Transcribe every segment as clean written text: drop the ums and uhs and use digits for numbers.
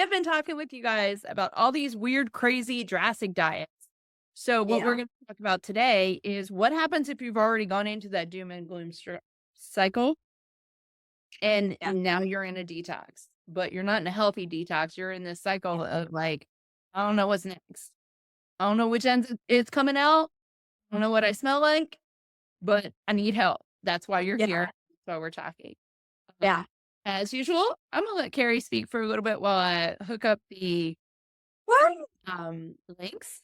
I've been talking with you guys about all these weird, crazy, drastic diets. So, what we're Yeah. going to talk about today is what happens if you've already gone into that doom and gloom cycle and Yeah. now you're in a detox, but you're not in a healthy detox. You're in this cycle of like, I don't know what's next. I don't know which end it's coming out. I don't know what I smell like, but I need help. That's why you're here. Yeah. That's why we're talking. Um, Yeah. as usual, I'm going to let Carrie speak for a little bit while I hook up the Well, links.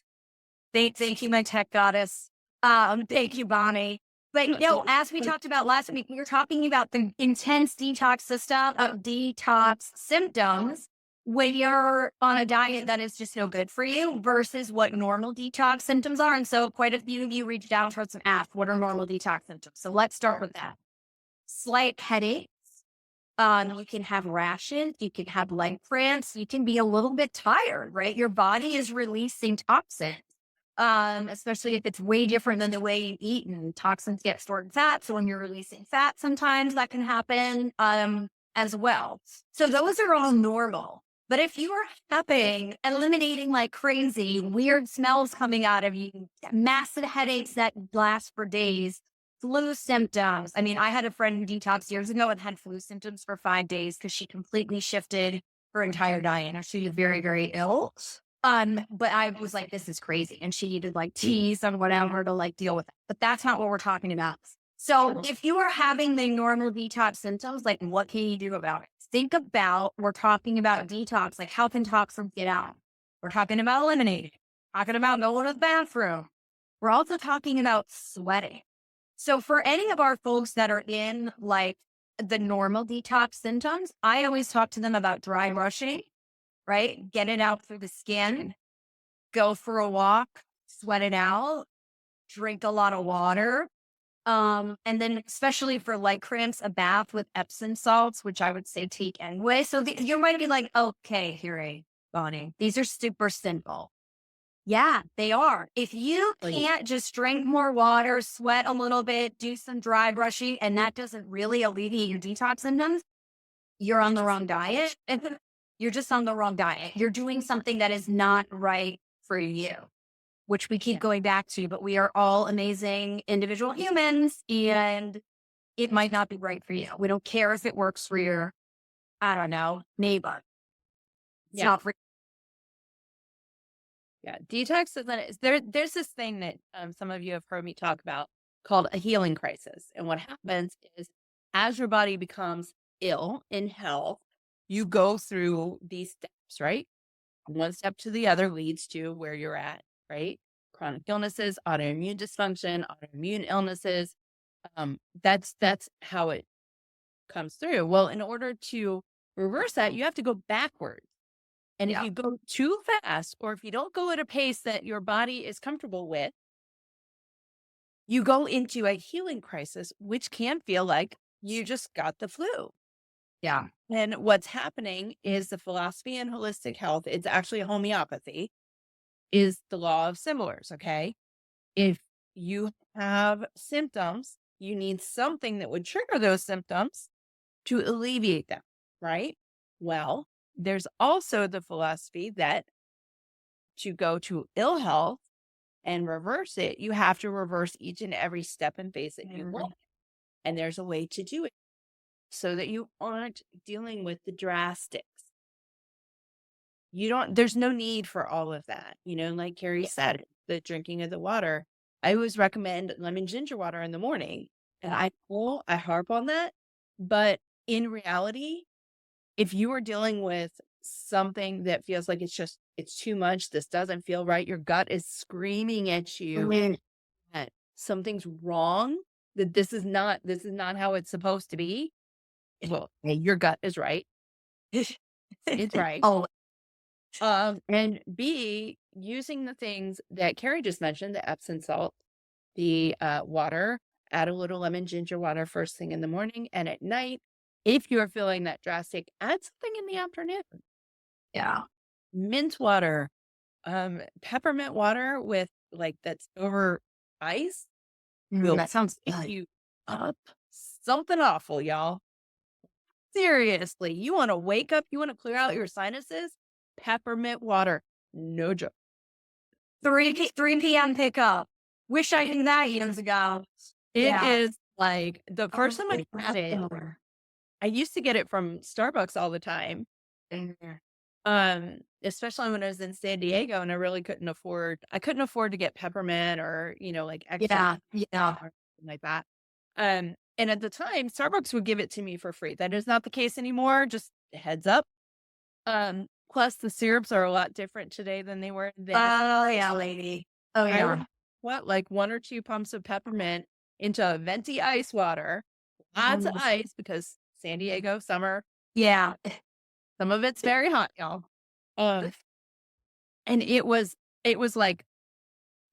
thank you, my tech goddess. Thank you, Bonnie. But as we talked about last week, we were talking about the intense detox system of detox symptoms when you're on a diet that is just no good for you versus what normal detox symptoms are. And so quite a few of you reached out towards and asked, what are normal detox symptoms? So let's start with that. Slight headache. You can have rashes, you can have leg cramps, you can be a little bit tired, right? Your body is releasing toxins, especially if it's way different than the way you eat, and toxins get stored in fat. So when you're releasing fat, sometimes that can happen as well. So those are all normal. But if you are having eliminating like crazy, weird smells coming out of you, massive headaches that last for days, flu symptoms. I mean, I had a friend who detoxed years ago and had flu symptoms for 5 days because she completely shifted her entire diet. And she was very, very ill. But I was like, this is crazy. And she needed like teas and whatever to like deal with it. But that's not what we're talking about. So if you are having the normal detox symptoms, like what can you do about it? Think about, we're talking about detox, like how can toxins get out? We're talking about eliminating, talking about going to the bathroom. We're also talking about sweating. So for any of our folks that are in like the normal detox symptoms, I always talk to them about dry brushing, right? Get it out through the skin, go for a walk, sweat it out, drink a lot of water. And then especially for leg cramps, a bath with Epsom salts, which I would say take anyway. So you might be like, okay, here, Bonnie, these are super simple. Yeah, they are. If you Like, can't just drink more water, sweat a little bit, do some dry brushing, and that doesn't really alleviate your detox symptoms, you're on the wrong diet. You're just on the wrong diet. You're doing something that is not right for you, which we keep going back to, but we are all amazing individual humans and it might not be right for you. We don't care if it works for your, I don't know, neighbor. It's yeah, not for yeah. Detox is there's this thing that some of you have heard me talk about called a healing crisis. And what happens is as your body becomes ill in health, you go through these steps, right? One step to the other leads to where you're at, right? Chronic illnesses, autoimmune dysfunction, autoimmune illnesses. That's how it comes through. Well, in order to reverse that, you have to go backwards. And if yeah. you go too fast, or if you don't go at a pace that your body is comfortable with, you go into a healing crisis, which can feel like you just got the flu. Yeah. And what's happening is the philosophy in holistic health, it's actually homeopathy, is the law of similars. Okay. If you have symptoms, you need something that would trigger those symptoms to alleviate them, right? Well, there's also the philosophy that to go to ill health and reverse it, you have to reverse each and every step and phase that you want. And there's a way to do it so that you aren't dealing with the drastics. There's no need for all of that. Like Carrie said, the drinking of the water. I always recommend lemon ginger water in the morning. And I harp on that. But in reality, if you are dealing with something that feels like it's too much, this doesn't feel right, your gut is screaming at you Mhm. that something's wrong, that this is not how it's supposed to be. Well, A, your gut is right. It's right. Oh, And B, using the things that Carrie just mentioned, the Epsom salt, the water, add a little lemon ginger water first thing in the morning and at night. If you're feeling that drastic, add something in the afternoon. yeah. Mint water, peppermint water with like that's over ice will That sounds pick good. you up. Something awful, y'all. Seriously, you want to wake up, you want to clear out your sinuses, peppermint water. No joke. 3 p.m. pickup. Wish I knew that years ago. It Yeah. is like the first time I had it, I used to get it from Starbucks all the time. Especially when I was in San Diego and I couldn't afford to get peppermint or, like extra Yeah. Yeah. or something like that. And at the time, Starbucks would give it to me for free. That is not the case anymore. Just a heads up. Plus the syrups are a lot different today than they were then. Oh, yeah, lady. Oh, I yeah. would put like 1 or 2 pumps of peppermint into a venti ice water, lots of ice because San Diego summer, Yeah. some of it's very hot, y'all. Um, and it was like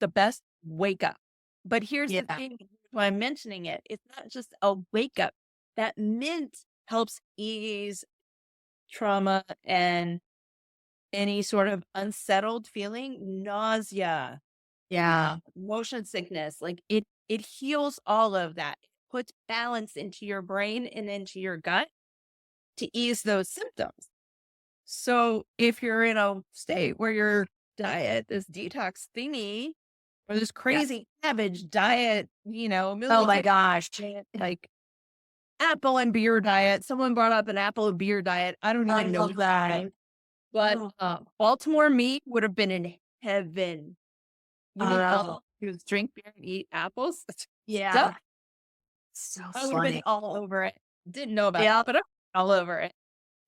the best wake up. But here's the Yeah. thing, why I'm mentioning it. It's not just a wake up. That mint helps ease trauma and any sort of unsettled feeling, nausea, Yeah. motion sickness. Like it heals all of that. It puts balance into your brain and into your gut to ease those symptoms. So if you're in a state where your diet, this detox thingy, or this Yeah. crazy savage diet, a Oh my million gosh. like apple and beer diet. Someone brought up an apple and beer diet. I don't I even know, love that. but Oh. Baltimore meat would have been in heaven. You mean Oh, you drink beer and eat apples? yeah. Duh. So I would have been funny. all over it. Didn't know about it, Yeah. but I'm all over it.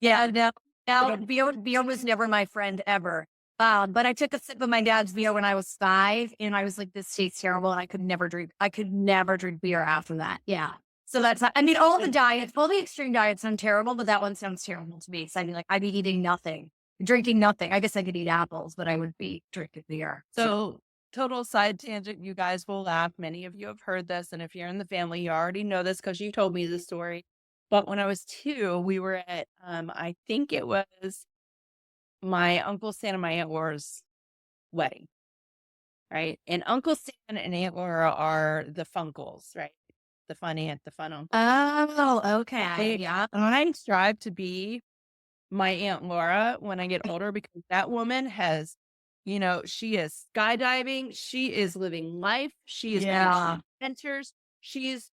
Yeah. And Now, beer was never my friend ever. But I took a sip of my dad's beer when I was 5, and I was like, "This tastes terrible," and I could never drink beer after that. Yeah. So that's I mean, all the extreme diets sound terrible, but that one sounds terrible to me. So I'd be eating nothing, drinking nothing. I guess I could eat apples, but I would be drinking beer. So so, total side tangent, you guys will laugh. Many of you have heard this, and if you're in the family, you already know this because you told me the story. But when I was 2, we were at, I think it was my Uncle Stan and my Aunt Laura's wedding, right? And Uncle Stan and Aunt Laura are the Funkles, right? The fun aunt, the fun uncle. oh, okay. Yeah. And I strive to be my Aunt Laura when I get older because that woman has, she is skydiving, she is living life, she is going Yeah. on adventures, she is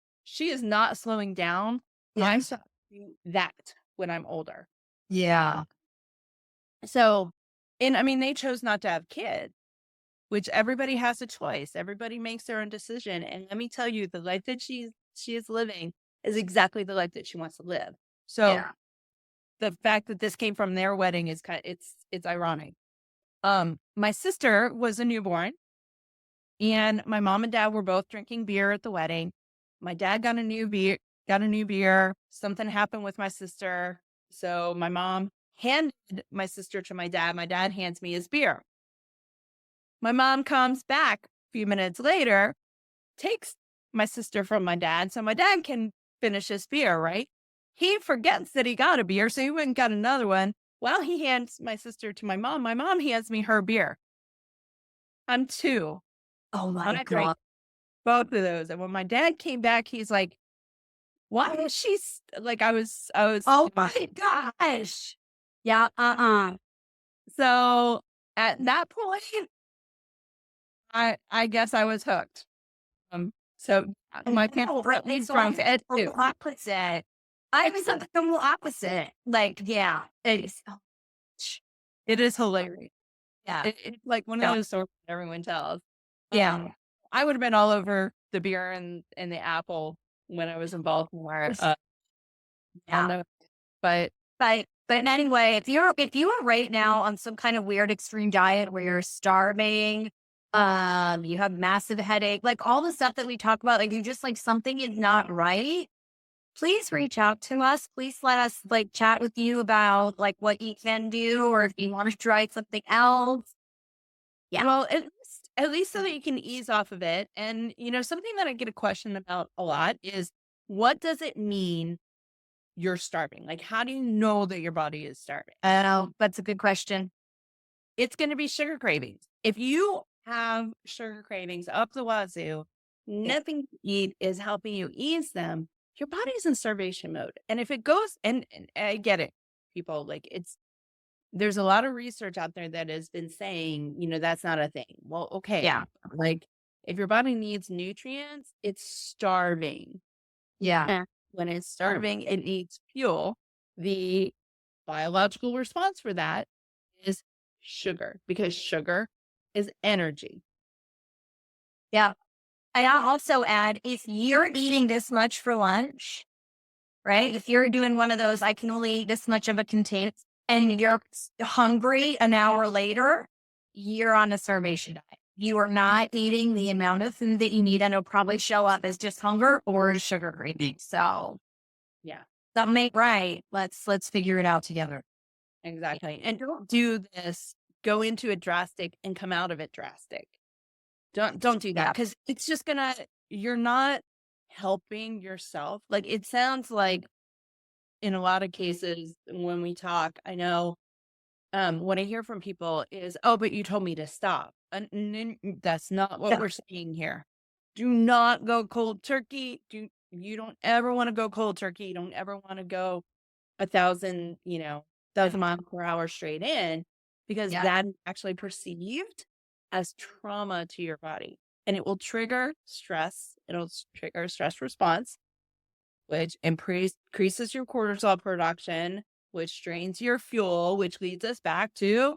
not slowing down. And Yeah. I'm so do that when I'm older. Yeah. So, and I mean, they chose not to have kids, which everybody has a choice. Everybody makes their own decision. And let me tell you, the life that she is living is exactly the life that she wants to live. So Yeah. the fact that this came from their wedding is it's ironic. My sister was a newborn and my mom and dad were both drinking beer at the wedding. My dad got a new beer. Something happened with my sister. So my mom handed my sister to my dad. My dad hands me his beer. My mom comes back a few minutes later, takes my sister from my dad so my dad can finish his beer, right? He forgets that he got a beer, so he went and got another one. While he hands my sister to my mom hands me her beer. I'm 2. Oh my I drank God. both of those. And when my dad came back, he's like, why is she like I was Oh my gosh. Yeah. so at that point, I guess I was hooked. So my parents No, brought me so drunk at I'm 2. the opposite. I was the total opposite. Like, yeah. It's, It is hilarious. yeah. It's like one of Yeah. those stories that everyone tells. Yeah. I would have been all over the beer and the apple when I was in Baltimore. I don't Yeah. know, but But anyway, if you are right now on some kind of weird extreme diet where you're starving, you have massive headache, like all the stuff that we talk about, like you just like something is not right, please reach out to us. Please let us like chat with you about like what you can do or if you want to try something else. Yeah. well, at least so that you can ease off of it. And something that I get a question about a lot is what does it mean you're starving? Like, how do you know that your body is starving? Oh, that's a good question. It's going to be sugar cravings. If you have sugar cravings up the wazoo, nothing to eat is helping you ease them. Your body's in starvation mode. And if it goes, and I get it, people, like there's a lot of research out there that has been saying, that's not a thing. Well, okay. Yeah. Like if your body needs nutrients, it's starving. Yeah. And when it's starving, it needs fuel. The biological response for that is sugar because sugar is energy. Yeah. And I'll also add, if you're eating this much for lunch, right? If you're doing one of those, I can only eat this much of a container, and you're hungry an hour later, you're on a starvation diet. You are not eating the amount of food that you need, and it'll probably show up as just hunger or sugar craving. So Yeah, something ain't right. Let's figure it out together. exactly. And don't do this, go into it drastic and come out of it drastic. Don't do that Yeah. because it's just gonna, you're not helping yourself. Like it sounds like in a lot of cases when we talk, I know what I hear from people is, oh, but you told me to stop. And that's not what Yeah. we're saying here. Do not go cold turkey. You don't ever want to go cold turkey. You don't ever want to go 1,000, 1,000 miles per hour straight in because Yeah. that is actually perceived as trauma to your body. And it will trigger stress. It'll trigger a stress response, which increases your cortisol production, which drains your fuel, which leads us back to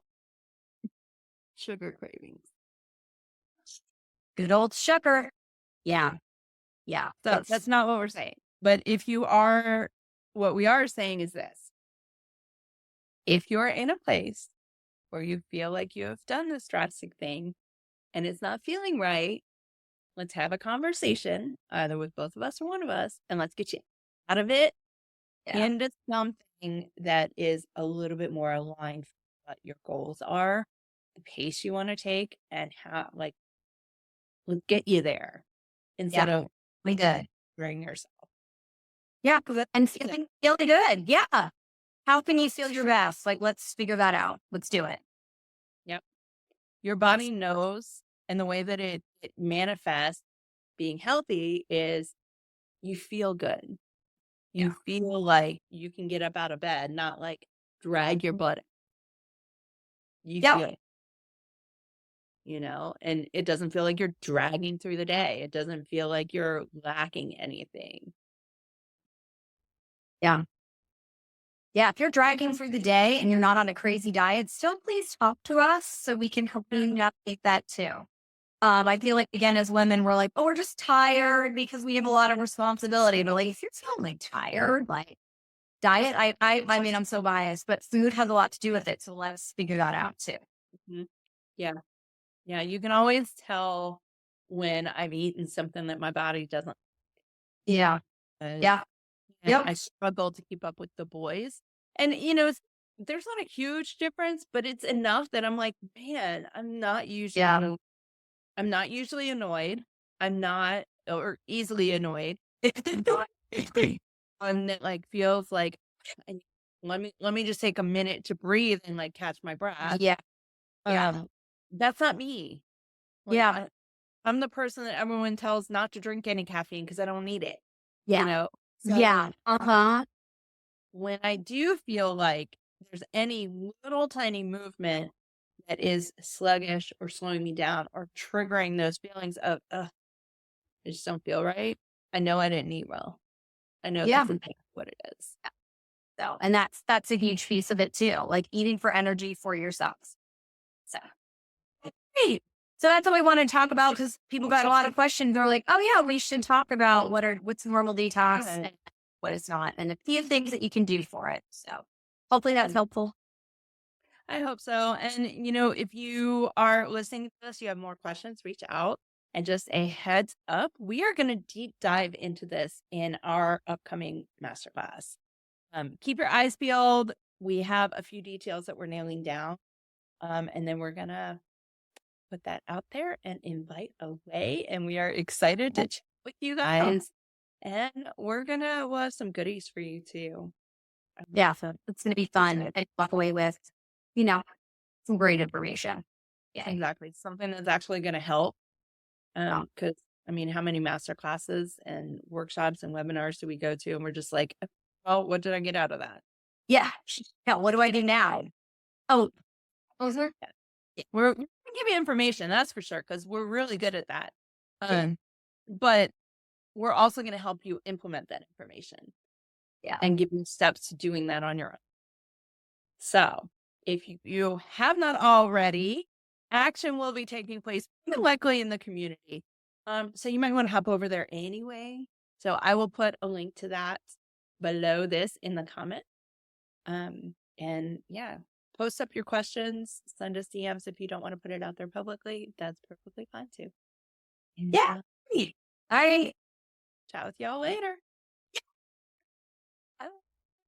sugar cravings. Good old sugar. Yeah. Yeah. So that's not what we're saying. But what we are saying is this: if you're in a place where you feel like you have done this drastic thing and it's not feeling right, let's have a conversation, either with both of us or one of us, and let's get you out of it Yeah. into something that is a little bit more aligned with what your goals are, the pace you want to take, and how, like, let's get you there instead Yeah. of We good. bring yourself. Yeah. And feeling good. Yeah. How can you feel your best? Like, let's figure that out. Let's do it. Yep. Your body knows, and the way that it manifests being healthy is you feel good. Yeah. You feel like you can get up out of bed, not like drag your butt. You Yeah. feel, and it doesn't feel like you're dragging through the day. It doesn't feel like you're lacking anything. Yeah. Yeah. If you're dragging through the day and you're not on a crazy diet, still please talk to us so we can help you navigate that too. I feel like again, as women, we're like, oh, we're just tired because we have a lot of responsibility. But like, if you're feeling tired, like diet, I mean, I'm so biased, but food has a lot to do with it. So let's figure that out too. Mhm. Yeah. Yeah. You can always tell when I've eaten something that my body doesn't. Yeah. uh, Yeah. And Yep. I struggle to keep up with the boys. And, there's not a huge difference, but it's enough that I'm like, man, Yeah. I'm not usually annoyed. I'm not, or easily annoyed. And it like feels like I, let me just take a minute to breathe and like catch my breath. Yeah. Yeah. That's not me. Like Yeah. I'm the person that everyone tells not to drink any caffeine because I don't need it. You Yeah. know, Yeah. so Uh-huh. when I do feel like there's any little tiny movement that is sluggish or slowing me down or triggering those feelings of, I just don't feel right. I know I didn't eat well. I know Yeah. that's exactly what it is. So, and that's a huge piece of it too, like eating for energy for yourselves. So, great. So that's what we want to talk about because people got a lot of questions. They're like, oh yeah, we should talk about what's normal detox Good. and what is not, and a few things that you can do for it. So hopefully that's helpful. I hope so. And, if you are listening to this, you have more questions, reach out. And just a heads up, we are going to deep dive into this in our upcoming masterclass. Keep your eyes peeled. We have a few details that we're nailing down. And then we're going to put that out there and invite away. And we are excited to chat with you guys. And we're going to have some goodies for you too. Yeah, so it's going to be fun and walk away with, you know, some great information. Yeah. Exactly. Something that's actually going to help. Because I mean, how many master classes and workshops and webinars do we go to? And we're just like, well, what did I get out of that? Yeah. Yeah. What do I do now? Oh, was there? We're gonna give you information, that's for sure, because we're really good at that. Yeah. But we're also gonna help you implement that information Yeah. and give you steps to doing that on your own. So, if you have not already, action will be taking place likely in the community. So you might want to hop over there anyway. So I will put a link to that below this in the comment. And yeah, post up your questions, send us DMs if you don't want to put it out there publicly. That's perfectly fine too. And, Yeah. All right. chat with y'all later.